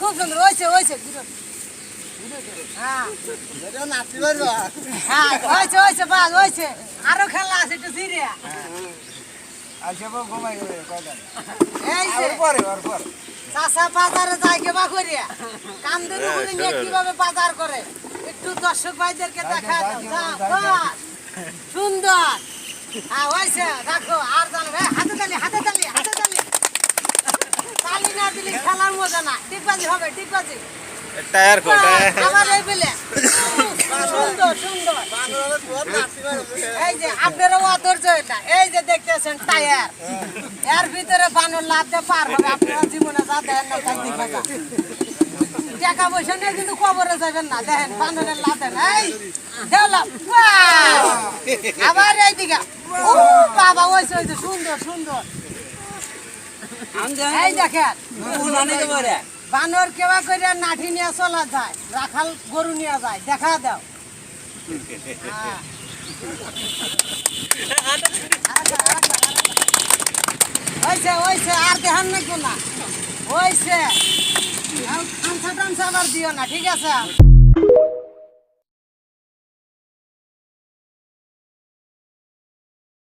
সুন্দর হয়েছে হয়েছে হ্যাঁ হ্যাঁ হয়েছে হয়েছে বাস হয়েছে আরো খেলা আছে একটু সিরিয়া এই যে চাষা বাজারে যায় কেবা করিয়া কান্দের উপরে নিয়ে কিভাবে বাজার করে একটু দর্শক ভাইদেরকে দেখা দাও সুন্দর হ্যাঁ হয়েছে রাখো আর জানো হাতে তালি তালি না দিলে খেলার মজা না টিকবাজি হবে টিকবাজি টায়ার কো আবার এই বেলে সুন্দর এই যে আপনারও অধৈর্য এটা এই যে দেখতেছেন টায়ার এর ভিতরে বানর লাভ দিয়ে পার হবে আপনারা জীবনে যা দেখেন না তাই দেখা যা টাকা পয়সা নিয়ে কিন্তু কবরে যাবেন না দেখেন বানরের লাভ দেন এই দেওলাম আবার এইদিকে ও বাবা ওইছে সুন্দর এই দেখেন বানর কেবা করে নাঠি নিয়ে চলা যায় রাখাল গরু নিয়ে যায় দেখা দাও হয়েছে আর দেখান না কোনা হয়েছে আবার দিও না ঠিক আছে।